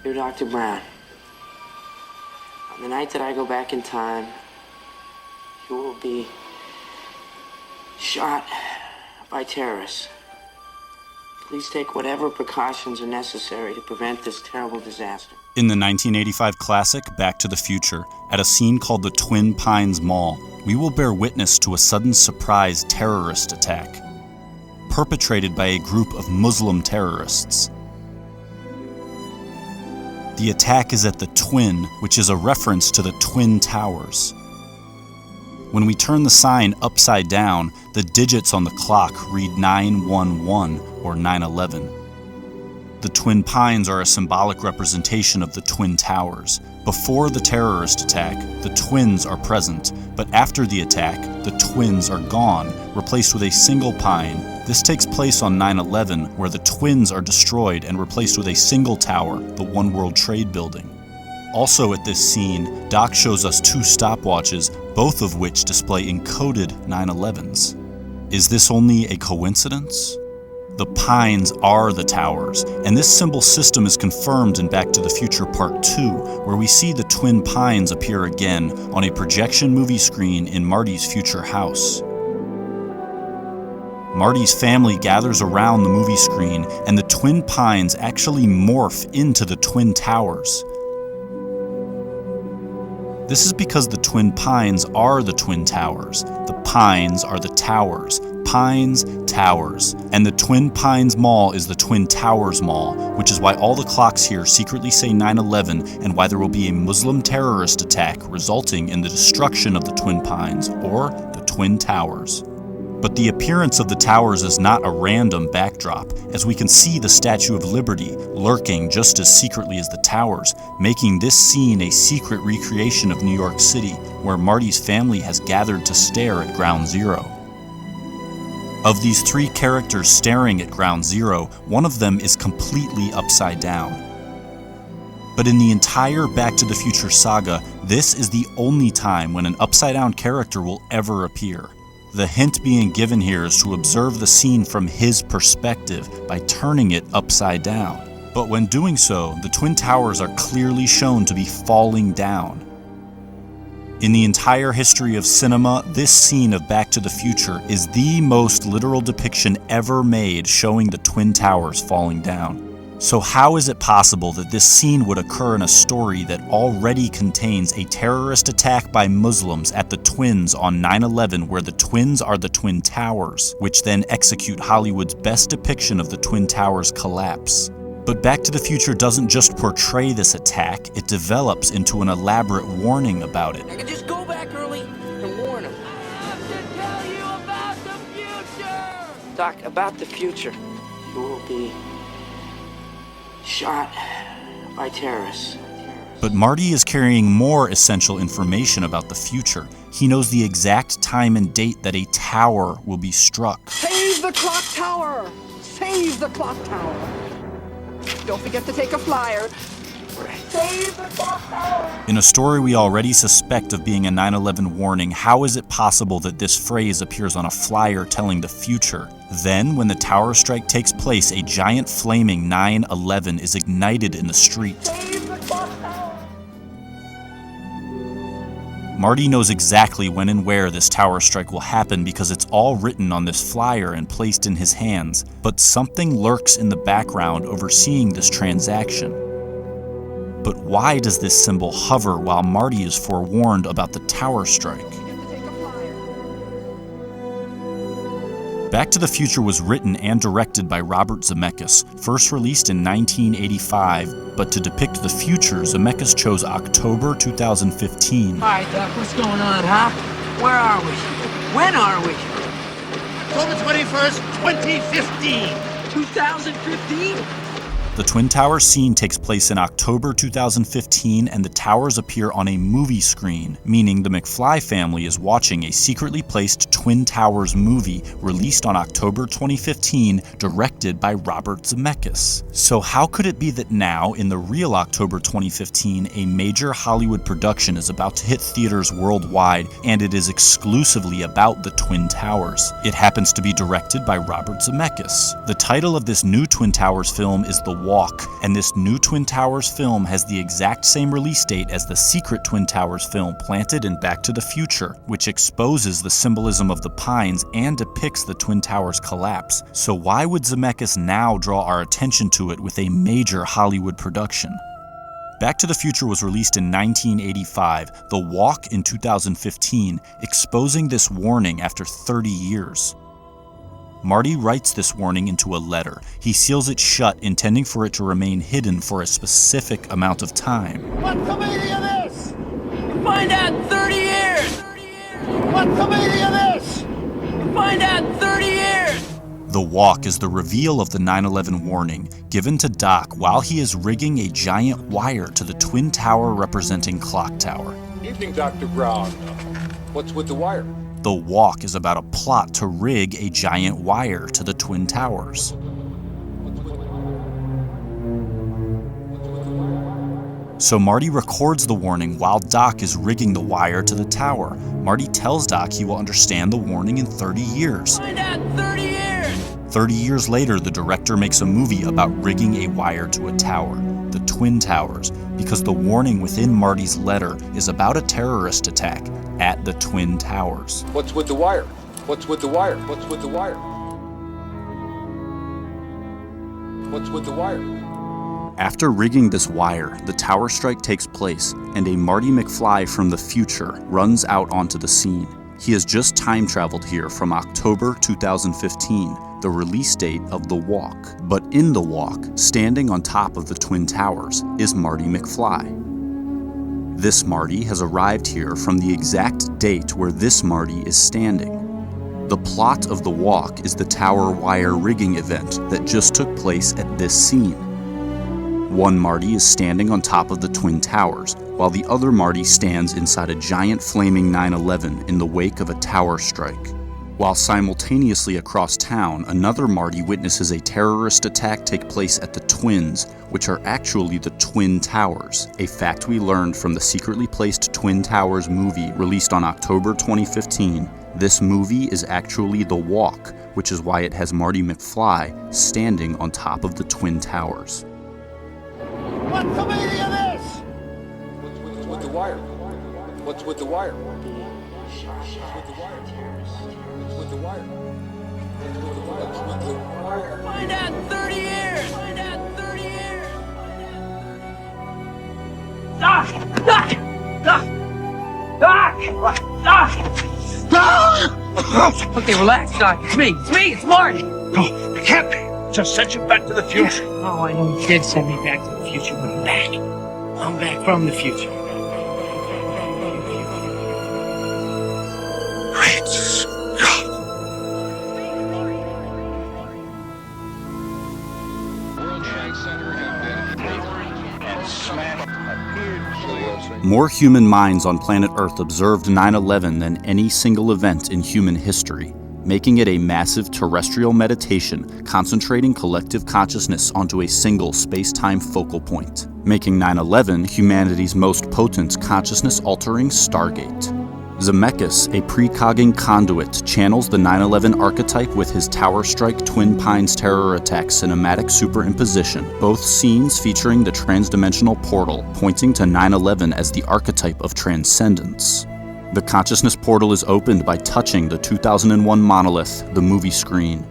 You're Dr. Brown. On the night that I go back in time, you will be shot by terrorists. Please take whatever precautions are necessary to prevent this terrible disaster. In the 1985 classic Back to the Future, at a scene called the Twin Pines Mall, we will bear witness to a sudden surprise terrorist attack, perpetrated by a group of Muslim terrorists. The attack is at the Twin, which is a reference to the Twin Towers. When we turn the sign upside down, the digits on the clock read 911 or 9/11. The Twin Pines are a symbolic representation of the Twin Towers. Before the terrorist attack, the twins are present, but after the attack, the twins are gone, replaced with a single pine. This takes place on 9/11, where the twins are destroyed and replaced with a single tower, the One World Trade Building. Also at this scene, Doc shows us two stopwatches, both of which display encoded 9/11s. Is this only a coincidence? The pines are the towers, and this symbol system is confirmed in Back to the Future Part 2, where we see the twin pines appear again on a projection movie screen in Marty's future house. Marty's family gathers around the movie screen, and the twin pines actually morph into the twin towers. This is because the twin pines are the twin towers. The pines are the towers. Pines, towers. And the Twin Pines Mall is the Twin Towers Mall, which is why all the clocks here secretly say 9/11 and why there will be a Muslim terrorist attack resulting in the destruction of the Twin Pines, or the Twin Towers. But the appearance of the towers is not a random backdrop, as we can see the Statue of Liberty lurking just as secretly as the towers, making this scene a secret recreation of New York City, where Marty's family has gathered to stare at Ground Zero. Of these three characters staring at Ground Zero, one of them is completely upside down. But in the entire Back to the Future saga, this is the only time when an upside-down character will ever appear. The hint being given here is to observe the scene from his perspective by turning it upside down. But when doing so, the Twin Towers are clearly shown to be falling down. In the entire history of cinema, this scene of Back to the Future is the most literal depiction ever made showing the Twin Towers falling down. So how is it possible that this scene would occur in a story that already contains a terrorist attack by Muslims at the Twins on 9/11, where the twins are the Twin Towers, which then execute Hollywood's best depiction of the Twin Towers' collapse? But Back to the Future doesn't just portray this attack, it develops into an elaborate warning about it. I can just go back early and warn him. I have to tell you about the future! Doc, about the future, you will be shot by terrorists. But Marty is carrying more essential information about the future. He knows the exact time and date that a tower will be struck. Save the clock tower! Save the clock tower! Don't forget to take a flyer. Save the clock tower! In a story we already suspect of being a 9/11 warning, how is it possible that this phrase appears on a flyer telling the future? Then, when the tower strike takes place, a giant flaming 9/11 is ignited in the street. Save the clock tower! Marty knows exactly when and where this tower strike will happen because it's all written on this flyer and placed in his hands, but something lurks in the background overseeing this transaction. But why does this symbol hover while Marty is forewarned about the tower strike? Back to the Future was written and directed by Robert Zemeckis, first released in 1985, but to depict the future, Zemeckis chose October 2015. All right, Doc, what's going on, huh? Where are we? When are we? October 21st, 2015. 2015? The Twin Towers scene takes place in October 2015, and the towers appear on a movie screen, meaning the McFly family is watching a secretly placed Twin Towers movie released on October 2015, directed by Robert Zemeckis. So how could it be that now, in the real October 2015, a major Hollywood production is about to hit theaters worldwide, and it is exclusively about the Twin Towers? It happens to be directed by Robert Zemeckis. The title of this new Twin Towers film is The Walk, and this new Twin Towers film has the exact same release date as the secret Twin Towers film planted in Back to the Future, which exposes the symbolism of the Pines and depicts the Twin Towers collapse. So why would Zemeckis now draw our attention to it with a major Hollywood production? Back to the Future was released in 1985, The Walk in 2015, exposing this warning after 30 years. Marty writes this warning into a letter. He seals it shut, intending for it to remain hidden for a specific amount of time. What's the meaning of this? Find out in 30 years! What's the meaning of this? Find out in 30 years! The Walk is the reveal of the 9/11 warning, given to Doc while he is rigging a giant wire to the Twin Tower representing Clock Tower. Evening, Dr. Brown. What's with the wire? The Walk is about a plot to rig a giant wire to the Twin Towers. So Marty records the warning while Doc is rigging the wire to the tower. Marty tells Doc he will understand the warning in 30 years. Find out in 30 years! 30 years later, the director makes a movie about rigging a wire to a tower, the Twin Towers, because the warning within Marty's letter is about a terrorist attack at the Twin Towers. What's with the wire? What's with the wire? What's with the wire? What's with the wire? After rigging this wire, the tower strike takes place, and a Marty McFly from the future runs out onto the scene. He has just time traveled here from October 2015, the release date of The Walk. But in The Walk, standing on top of the Twin Towers, is Marty McFly. This Marty has arrived here from the exact date where this Marty is standing. The plot of The Walk is the tower wire rigging event that just took place at this scene. One Marty is standing on top of the Twin Towers, while the other Marty stands inside a giant flaming 9/11 in the wake of a tower strike. While simultaneously across town, another Marty witnesses a terrorist attack take place at the Twins, which are actually the Twin Towers, a fact we learned from the secretly placed Twin Towers movie released on October 2015. This movie is actually The Walk, which is why it has Marty McFly standing on top of the Twin Towers. What's the meaning of this? What's with the wire? What's with the wire? What's with the wire? What's with the wire? Find out in 30 years! Find out in 30 years! Doc! Doc! Doc! Doc! Doc! Okay, relax, Doc. It's me. It's me. It's Marty. No, it can't be. Just sent you back to the future. Oh, I know you did send me back to the future, but I'm back. I'm back from the future. Great Scott. More human minds on planet Earth observed 9/11 than any single event in human history, making it a massive terrestrial meditation concentrating collective consciousness onto a single space-time focal point, making 9/11 humanity's most potent consciousness-altering Stargate. Zemeckis, a precogging conduit, channels the 9/11 archetype with his Tower Strike Twin Pines terror attack cinematic superimposition, both scenes featuring the transdimensional portal, pointing to 9/11 as the archetype of transcendence. The consciousness portal is opened by touching the 2001 monolith, the movie screen,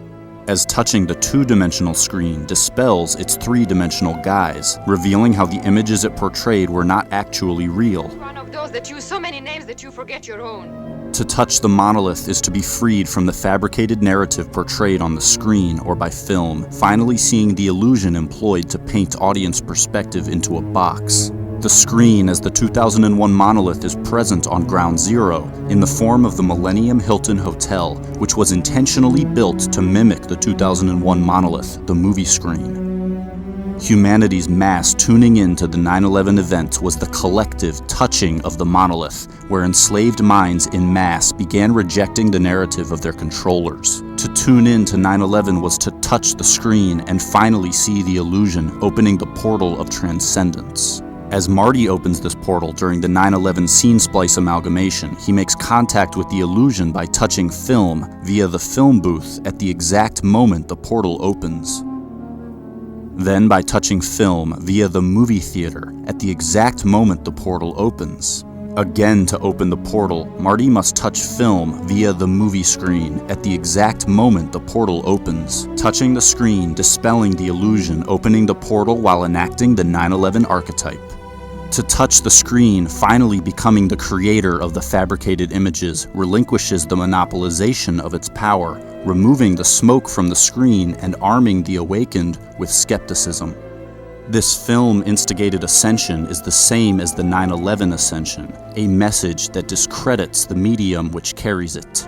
as touching the two-dimensional screen dispels its three-dimensional guise, revealing how the images it portrayed were not actually real. One of those that use so many names that you forget your own. To touch the monolith is to be freed from the fabricated narrative portrayed on the screen or by film, finally seeing the illusion employed to paint audience perspective into a box. The screen as the 2001 monolith is present on Ground Zero in the form of the Millennium Hilton Hotel, which was intentionally built to mimic the 2001 monolith, the movie screen. Humanity's mass tuning into the 9/11 event was the collective touching of the monolith, where enslaved minds in mass began rejecting the narrative of their controllers. To tune in to 9/11 was to touch the screen and finally see the illusion, opening the portal of transcendence. As Marty opens this portal during the 9/11 scene splice amalgamation, he makes contact with the illusion by touching film via the film booth at the exact moment the portal opens. Then by touching film via the movie theater at the exact moment the portal opens. Again, to open the portal, Marty must touch film via the movie screen at the exact moment the portal opens, touching the screen, dispelling the illusion, opening the portal while enacting the 9/11 archetype. To touch the screen, finally becoming the creator of the fabricated images, relinquishes the monopolization of its power, removing the smoke from the screen and arming the awakened with skepticism. This film-instigated ascension is the same as the 9/11 ascension, a message that discredits the medium which carries it.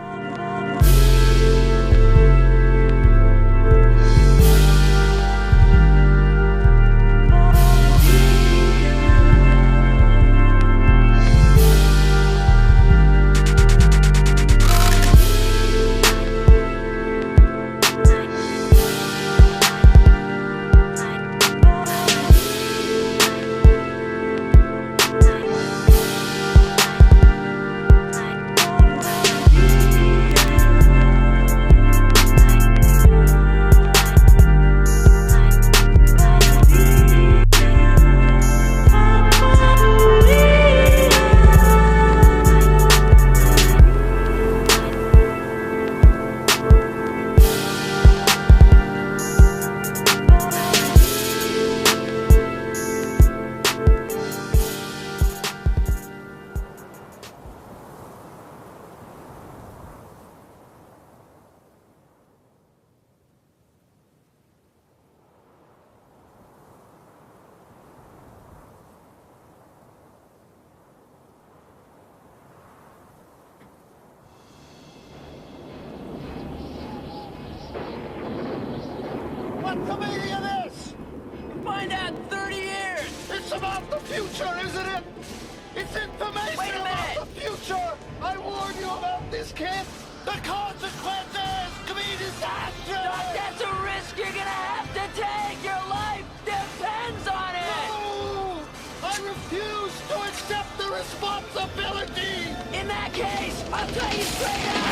What's the meaning of this? Find out in 30 years. It's about the future, isn't it? It's information Wait a about minute. the future. I warn you about this, kid. The consequences could be disastrous. Doc, that's a risk you're gonna have to take. Your life depends on it. No! I refuse to accept the responsibility. In that case, I'll tell you straight out.